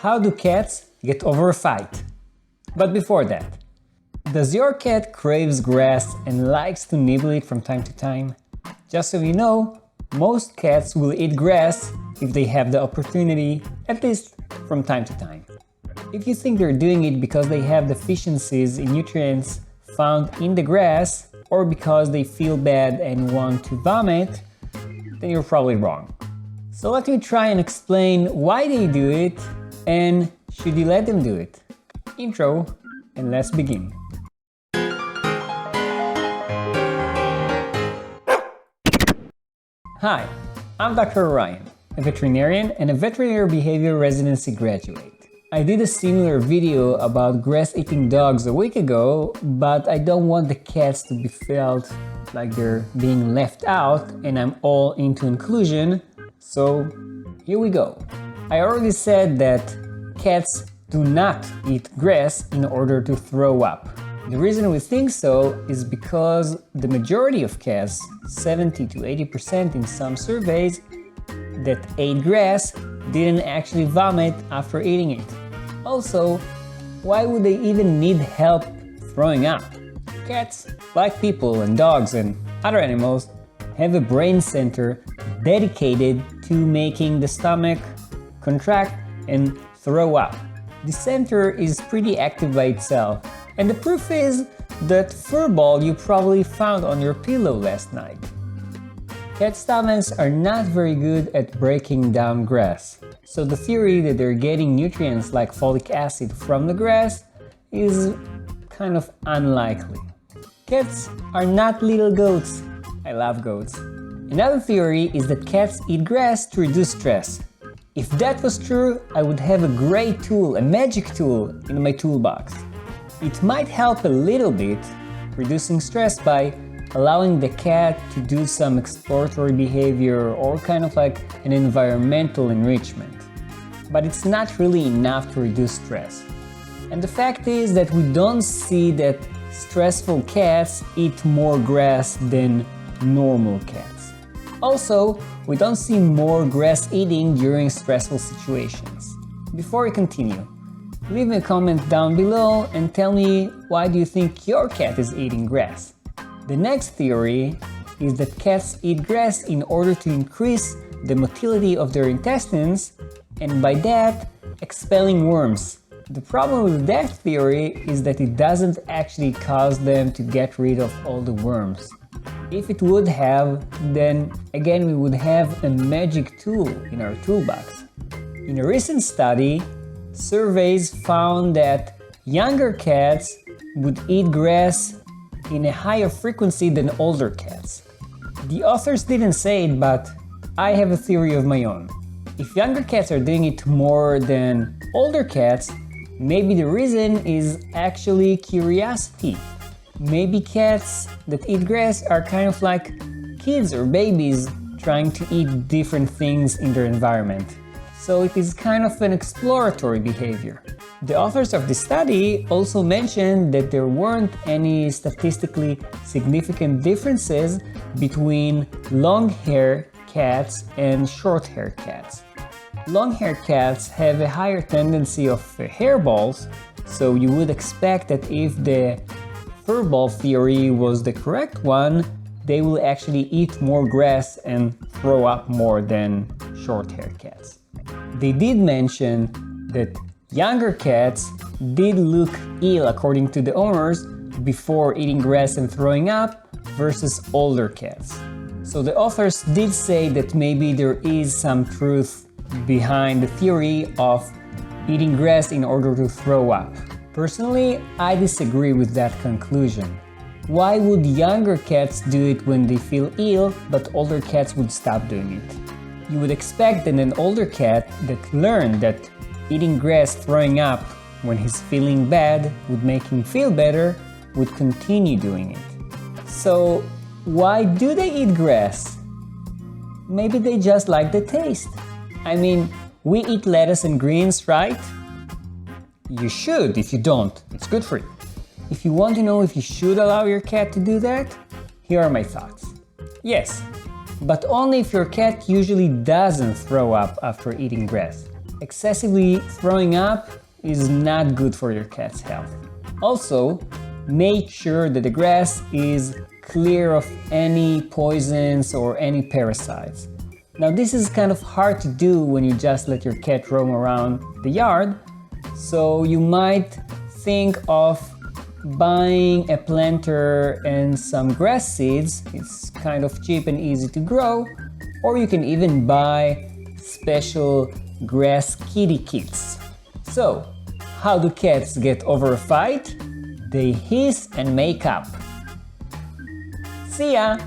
How do cats get over a fight? But before that, does your cat craves grass and likes to nibble it from time to time? Just so you know, most cats will eat grass if they have the opportunity, at least from time to time. If you think they're doing it because they have deficiencies in nutrients found in the grass or because they feel bad and want to vomit, then you're probably wrong. So let me try and explain why they do it and should you let them do it. Intro, and let's begin. Hi, I'm Dr. Ryan, a veterinarian and a veterinary behavior residency graduate. I did a similar video about grass-eating dogs a week ago, but I don't want the cats to be felt like they're being left out and I'm all into inclusion, so here we go. I already said that cats do not eat grass in order to throw up. The reason we think so is because the majority of cats, 70 to 80% in some surveys, that ate grass didn't actually vomit after eating it. Also, why would they even need help throwing up? Cats, like people and dogs and other animals, have a brain center dedicated to making the stomach contract and throw up. The center is pretty active by itself, and the proof is that fur ball you probably found on your pillow last night. Cat stomachs are not very good at breaking down grass, so the theory that they're getting nutrients like folic acid from the grass is kind of unlikely. Cats are not little goats. I love goats. Another theory is that cats eat grass to reduce stress. If that was true, I would have a great tool, a magic tool in my toolbox. It might help a little bit, reducing stress by allowing the cat to do some exploratory behavior or kind of like an environmental enrichment. But it's not really enough to reduce stress. And the fact is that we don't see that stressful cats eat more grass than normal cats. Also, we don't see more grass eating during stressful situations. Before we continue, leave me a comment down below and tell me why do you think your cat is eating grass. The next theory is that cats eat grass in order to increase the motility of their intestines and by that, expelling worms. The problem with that theory is that it doesn't actually cause them to get rid of all the worms. If it would have, then again we would have a magic tool in our toolbox. In a recent study, surveys found that younger cats would eat grass in a higher frequency than older cats. The authors didn't say it, but I have a theory of my own. If younger cats are doing it more than older cats, maybe the reason is actually curiosity. Maybe cats that eat grass are kind of like kids or babies trying to eat different things in their environment. So it is kind of an exploratory behavior. The authors of the study also mentioned that there weren't any statistically significant differences between long-haired cats and short-haired cats. Long-haired cats have a higher tendency of hairballs, so you would expect that if the furball theory was the correct one, they will actually eat more grass and throw up more than short-haired cats. They did mention that younger cats did look ill according to the owners before eating grass and throwing up versus older cats. So the authors did say that maybe there is some truth behind the theory of eating grass in order to throw up. Personally, I disagree with that conclusion. Why would younger cats do it when they feel ill, but older cats would stop doing it? You would expect that an older cat that learned that eating grass, throwing up when he's feeling bad would make him feel better, would continue doing it. So why do they eat grass? Maybe they just like the taste. I mean, we eat lettuce and greens, right? You should. If you don't, it's good for you. If you want to know if you should allow your cat to do that, here are my thoughts. Yes, but only if your cat usually doesn't throw up after eating grass. excessively throwing up is not good for your cat's health. Also, make sure that the grass is clear of any poisons or any parasites. Now, this is kind of hard to do when you just let your cat roam around the yard, so you might think of buying a planter and some grass seeds. It's kind of cheap and easy to grow, or you can even buy special grass kitty kits. So, how do cats get over a fight? They hiss and make up. See ya!